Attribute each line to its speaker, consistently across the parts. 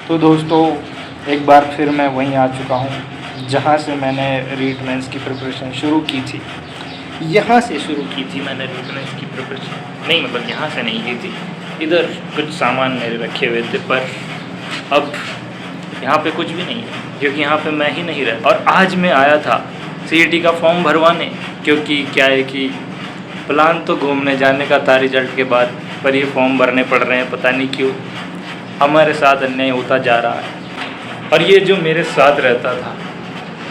Speaker 1: तो दोस्तों एक बार फिर मैं वहीं आ चुका हूँ जहाँ से मैंने रीट मेंस की प्रिपरेशन शुरू की थी। यहाँ से शुरू की थी मैंने रीट मेंस की प्रिपरेशन, नहीं मतलब यहाँ से नहीं की थी, इधर कुछ सामान मेरे रखे हुए थे, पर अब यहाँ पे कुछ भी नहीं है क्योंकि यहाँ पे मैं ही नहीं रहता। और आज मैं आया था CET का फॉर्म भरवाने, क्योंकि क्या है कि प्लान तो घूमने जाने का था रिजल्ट के बाद, पर ये फॉर्म भरने पड़ रहे हैं, पता नहीं क्यों हमारे साथ अन्याय होता जा रहा है। और ये जो मेरे साथ रहता था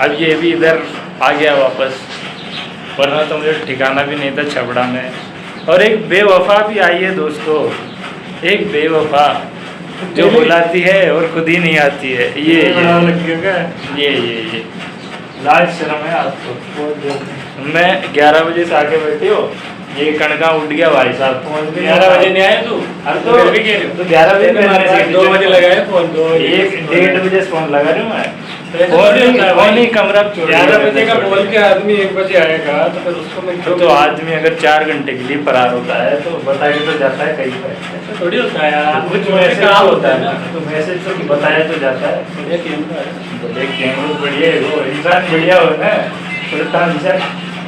Speaker 1: अब ये भी इधर आ गया वापस, वरना तो मुझे ठिकाना भी नहीं था छबड़ा में। और एक बेवफा भी आई है दोस्तों, एक बेवफा जो बुलाती है और खुद ही नहीं आती है। ये लाज शर्म है आपको। मैं 11 बजे से आके बैठी हो, ये कणका उठ गया भाई साहब।
Speaker 2: 11 बजे नहीं आया तू?
Speaker 1: तो 11 बजे मैंने
Speaker 2: 2 बजे लगाया फोन,
Speaker 1: 1-1:30 बजे फोन लगा रही हूँ मैं।
Speaker 2: फोन
Speaker 1: ही कमरा
Speaker 2: 11 बजे का बोल के आदमी 1 बजे आएगा तो फिर उसको मैं
Speaker 1: तो आदमी अगर 4 घंटे के लिए फरार होता है तो बताया तो जाता है कहीं पर,
Speaker 2: ऐसा थोड़ी होता है यार,
Speaker 1: कुछ मैसेज
Speaker 2: काम
Speaker 1: होता है, तो मैसेज तो बताया तो जाता है।
Speaker 2: ये कैमरा है,
Speaker 1: एक कैमरा बढ़िया है, वो इंसान बढ़िया हो ना,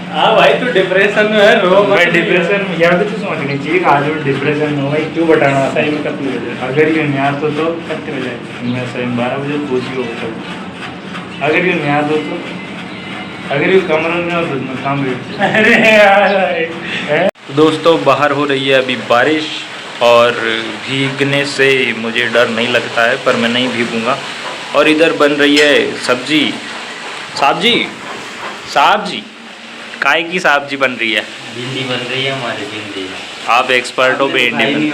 Speaker 2: हाँ भाई तू डिप्रेशन में है, रो मत।
Speaker 1: मैं डिप्रेशन में, यार तो सोचनी चाहिए आज मैं डिप्रेशन में हूँ भाई, क्यों बताना
Speaker 2: सही में कितने बजे?
Speaker 1: अगर ये न्याय तो
Speaker 2: कितने बजे?
Speaker 1: मैं सही 12 बजे पहुँची हो, अगर ये न्याय हो तो, अगर ये कमरे में हो तो मैं काम अरे दोस्तों बाहर हो रही है अभी बारिश, और भीगने से मुझे डर नहीं लगता है, पर मैं नहीं भीगूंगा। और इधर बन रही है सब्जी, सब्जी काय की सब्जी बन रही है?
Speaker 3: भिंडी बन रही है हमारी भिंडी।
Speaker 1: आप एक्सपर्ट हो भिंडी में?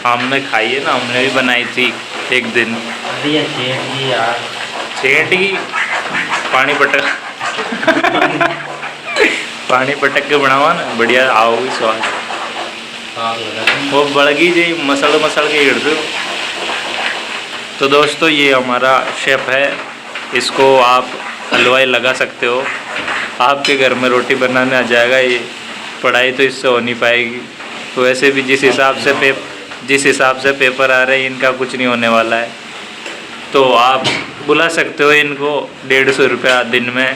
Speaker 1: हमने खाई है ना, हमने भी बनाई थी एक दिन।
Speaker 3: अरे यार
Speaker 1: छेटी पानी पटक के बनावा ना, बढ़िया आओगी स्वाद। वो बड़गी जी मसल के गिर दो। तो दोस्तों ये हमारा शेफ़ है, इसको आप हलवाई लगा सकते हो, आपके घर में रोटी बनाने आ जाएगा ये। पढ़ाई तो इससे हो नहीं पाएगी, तो वैसे भी जिस हिसाब से पेपर आ रहे हैं इनका कुछ नहीं होने वाला है। तो आप बुला सकते हो इनको 150 रुपया दिन में,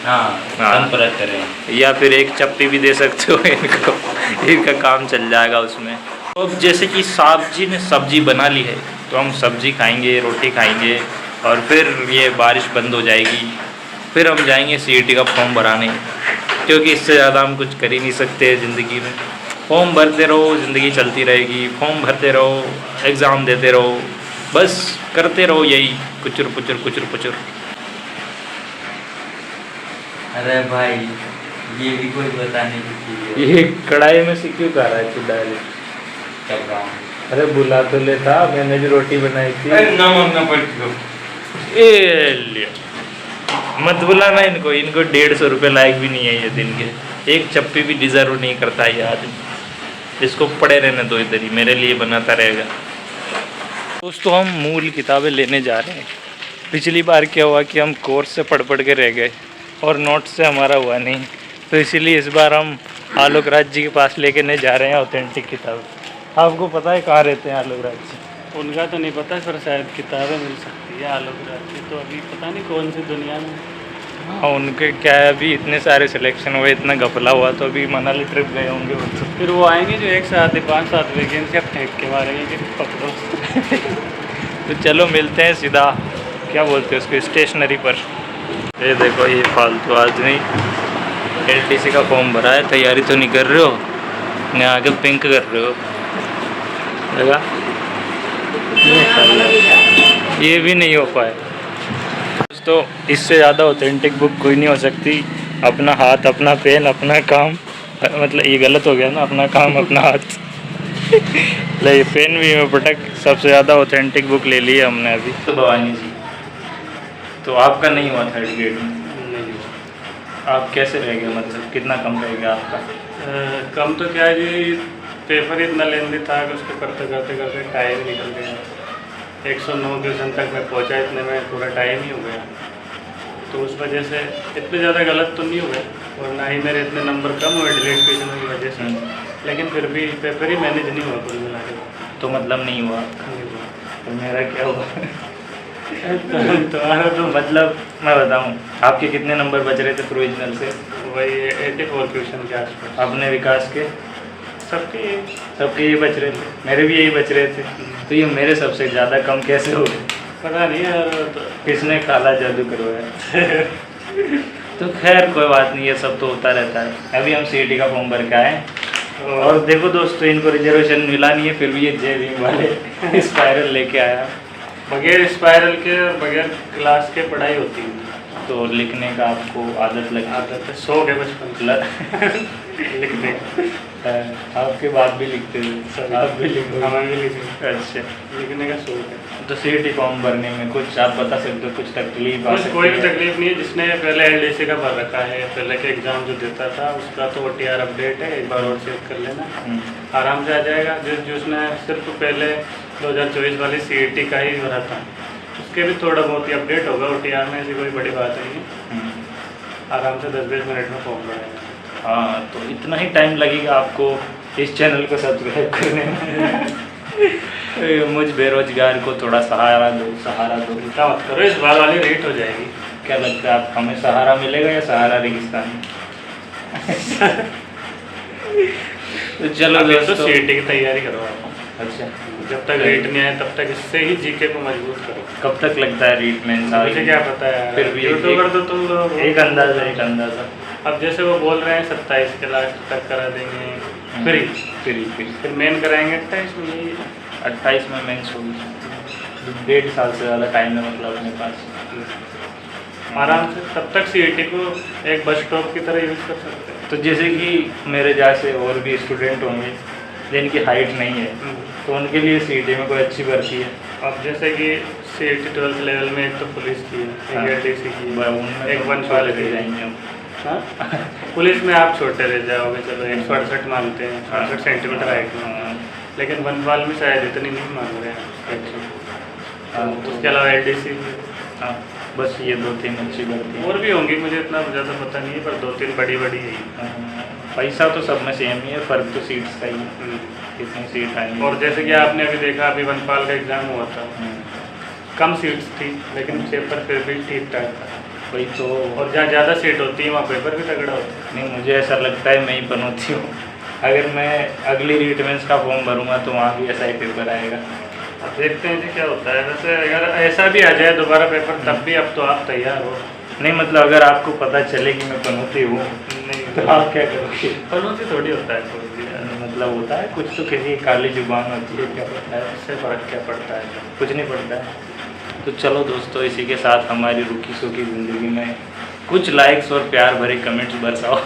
Speaker 3: संपर्क करें,
Speaker 1: या फिर एक चप्पी भी दे सकते हो इनको, इनका काम चल जाएगा उसमें। तो जैसे कि साहब जी ने सब्जी बना ली है, तो हम सब्जी खाएंगे, रोटी खाएंगे, और फिर ये बारिश बंद हो जाएगी, फिर हम जाएंगे CET का फॉर्म भराने, क्योंकि इससे ज़्यादा हम कुछ कर ही नहीं सकते ज़िंदगी में। फॉर्म भरते रहो, ज़िंदगी चलती रहेगी, फॉर्म भरते रहो, एग्ज़ाम देते रहो, बस करते रहो यही कुचुर पुचुर।
Speaker 3: अरे भाई ये भी कोई बताने की चीज़ है।
Speaker 1: ये कढ़ाई में से क्यों खा रहा है तू डायरेक्ट?
Speaker 3: कर रहा हूँ।
Speaker 1: अरे बुला तो लेता, मैंने जो रोटी बनाई थी।
Speaker 3: ना पड़
Speaker 1: मत बुलाना इनको 150 रुपये लायक भी नहीं है ये दिन के, एक चप्पी भी डिज़र्व नहीं करता ये आदमी। इसको पड़े रहने दो इधर ही, मेरे लिए बनाता रहेगा। दोस्तों हम मूल किताबें लेने जा रहे हैं। पिछली बार क्या हुआ कि हम कोर्स से पढ़ के रह गए और नोट से हमारा हुआ नहीं, तो इसीलिए इस बार हम आलोक राज जी के पास लेके नहीं जा रहे हैं ऑथेंटिक किताब। आपको पता है कहाँ रहते हैं आलोक राज जी?
Speaker 2: उनका तो नहीं पता, फिर शायद किताबें मिल सकती है आलोक राज की, तो अभी पता नहीं कौन सी दुनिया में।
Speaker 1: हाँ उनके क्या है, अभी इतने सारे सिलेक्शन हुए, इतना घपला हुआ, तो अभी मनाली ट्रिप गए होंगे वो तो।
Speaker 2: फिर वो आएंगे जो एक साथ 5-7 वैकेंसी अब फेंक के मारेंगे कि पकड़ो।
Speaker 1: तो चलो मिलते हैं सीधा, क्या बोलते हैं उसको, स्टेशनरी पर। ये देखो ये फालतू आदमी LTC का फॉर्म भरा है, तैयारी तो नहीं कर रहे हो, ने आगे पिंक कर रहे हो, लगा ये भी नहीं हो पाए। दोस्तों इससे ज़्यादा ऑथेंटिक बुक कोई नहीं हो सकती। अपना हाथ अपना पेन अपना काम, मतलब ये गलत हो गया ना, अपना काम अपना हाथ। ले पेन भी में पटक, सबसे ज़्यादा ऑथेंटिक बुक ले ली है हमने अभी। तो भवानी जी, तो आपका नहीं हुआ 3rd ग्रेड में?
Speaker 2: नहीं हुआ।
Speaker 1: आप कैसे रह गए, मतलब कितना कम रह गया आपका?
Speaker 2: कम तो क्या है जी, पेपर इतना लेंदी था कि उसको करते टाइम निकल गया। 109 क्वेश्चन तक मैं पहुंचा, इतने में पूरा टाइम ही हो गया। तो उस वजह से इतने ज़्यादा गलत तो नहीं हुए, और ना ही मेरे इतने नंबर कम हुए डिलीट क्वेश्चन की वजह से, लेकिन फिर भी पेपर ही मैनेज नहीं हुआ कुल मिला के।
Speaker 1: तो मतलब नहीं हुआ?
Speaker 2: नहीं हुआ।
Speaker 1: तो मेरा क्या हुआ?
Speaker 2: तुम्हारा तो
Speaker 1: मतलब मैं बताऊं, आपके कितने नंबर बच रहे थे प्रोविजनल से?
Speaker 2: वही 84 क्वेश्चन के आसपास।
Speaker 1: अपने विकास के
Speaker 2: सबके
Speaker 1: सबके ये बच रहे थे, मेरे भी यही बच रहे थे। तो ये मेरे सबसे ज़्यादा कम कैसे हो गए?
Speaker 2: पता नहीं यार, तो
Speaker 1: किसने काला जादू करवाया? तो खैर कोई बात नहीं, ये सब तो होता रहता है। अभी हम सीईटी का फॉर्म भर के आए और देखो दोस्तों, इनको रिजर्वेशन मिला नहीं है, फिर भी ये जय भीम वाले स्पायरल लेके आया।
Speaker 2: बगैर स्पायरल के और बगैर क्लास के पढ़ाई होती है।
Speaker 1: तो लिखने का आपको आदत लगी?
Speaker 2: आदत है, शौक है बचपन से लिखने का।
Speaker 1: आपके बाप भी लिखते थे? आप भी लिखो?
Speaker 2: हमें भी लिखने
Speaker 1: अच्छा,
Speaker 2: लिखने का शौक है।
Speaker 1: तो सीईटी फॉर्म भरने में कुछ आप बता सकते हो, कुछ तकलीफ आ
Speaker 2: कुछ
Speaker 1: सकती
Speaker 2: कोई भी
Speaker 1: है?
Speaker 2: तकलीफ नहीं है। जिसने पहले एलडीसी का भर रखा है, पहले के एग्ज़ाम जो देता था उसका तो OTR अपडेट है, एक बार और चेक कर लेना, आराम से आ जाएगा। जिसने सिर्फ पहले 2024 वाली सीईटी का ही भरा था, उसके भी थोड़ा बहुत ही अपडेट होगा OTR में, ऐसी कोई बड़ी बात नहीं है। आराम से 10-20 मिनट में फॉर्म भरेगा।
Speaker 1: हाँ, तो इतना ही टाइम लगेगा आपको इस चैनल को सब्सक्राइब करने में। मुझ बेरोजगार को थोड़ा सहारा दो, सहारा दो।
Speaker 2: चिंता मत करो, इस बार वाली रेट हो जाएगी।
Speaker 1: क्या लगता है आप, हमें सहारा मिलेगा या सहारा रेगिस्तान? तो चलो
Speaker 2: अभी तो
Speaker 1: दोस्तों,
Speaker 2: सीईटी की तैयारी करो आप।
Speaker 1: अच्छा,
Speaker 2: जब तक रेट नहीं आए तब तक इससे ही जीके को मजबूत करो।
Speaker 1: कब तक लगता है रीट में?
Speaker 2: मुझे क्या पता है,
Speaker 1: फिर भी
Speaker 2: यूट्यूबर तो तुम लोग हो।
Speaker 1: एक अंदाजा, एक अंदाजा।
Speaker 2: अब जैसे वो बोल रहे हैं 27 के लास्ट तक करा देंगे फ्री, फिर मेन कराएंगे 28 में। यही
Speaker 1: 28 में मेंस होगी। 1.5 साल से ज़्यादा टाइम है मतलब अपने पास।
Speaker 2: आराम से तब तक सीईटी को एक बस स्टॉप की तरह यूज़ कर सकते हैं।
Speaker 1: तो जैसे कि मेरे जैसे और भी स्टूडेंट होंगे जिनकी हाइट नहीं है, तो उनके लिए सीईटी में कोई अच्छी भर्ती है?
Speaker 2: अब जैसे कि सीईटी 12th लेवल में एक तो पुलिस की है,
Speaker 1: हाँ।
Speaker 2: एक एलडीसी की है,
Speaker 1: उनमें
Speaker 2: एक
Speaker 1: तो
Speaker 2: वनपाल
Speaker 1: छोटे
Speaker 2: की
Speaker 1: रह
Speaker 2: है।
Speaker 1: जाएंगे हम।
Speaker 2: हाँ? पुलिस में आप छोटे रह जाओगे, चलो 168 मांगते हैं, 68 सेंटीमीटर हाइट में,
Speaker 1: हाँ।
Speaker 2: लेकिन वनपाल में शायद इतनी नहीं मांग रहे हैं।
Speaker 1: हाँ,
Speaker 2: उसके अलावा एलडीसी,
Speaker 1: हाँ, बस ये 2-3 अच्छी भर्ती है।
Speaker 2: और भी होंगी, मुझे इतना ज़्यादा पता नहीं है, पर 2-3 बड़ी बड़ी है।
Speaker 1: पैसा तो सब में सेम ही है, फ़र्क तो सीट्स का ही है, कितनी सीट आएंगी।
Speaker 2: और जैसे कि आपने अभी देखा, अभी वनपाल का एग्ज़ाम हुआ था, कम सीट्स थी लेकिन पेपर फिर भी ठीक ठाक था।
Speaker 1: वही तो।
Speaker 2: और जहाँ ज़्यादा सीट होती है वहाँ पेपर भी तगड़ा होता है।
Speaker 1: नहीं, मुझे ऐसा लगता है मैं ही बनोती हूँ। अगर मैं अगली रीट मेंस का फॉर्म भरूंगा तो वहाँ भी ऐसा ही पेपर आएगा।
Speaker 2: अब देखते हैं जी क्या होता है। वैसे अगर ऐसा भी आ जाए दोबारा पेपर, तब भी अब तो आप तैयार हो।
Speaker 1: नहीं मतलब अगर आपको पता चले कि मैं बनोती हूँ
Speaker 2: नहीं
Speaker 1: तो आप क्या करोगे?
Speaker 2: पनौती थोड़ी होता है कोई भी यार।
Speaker 1: मतलब होता है कुछ तो, किसी की काली जुबान होती है, क्या पता है?
Speaker 2: इससे फ़र्क क्या पड़ता है?
Speaker 1: कुछ नहीं पड़ता है। तो चलो दोस्तों, इसी के साथ हमारी रुकी सूखी ज़िंदगी में कुछ लाइक्स और प्यार भरे कमेंट्स बरसाओ।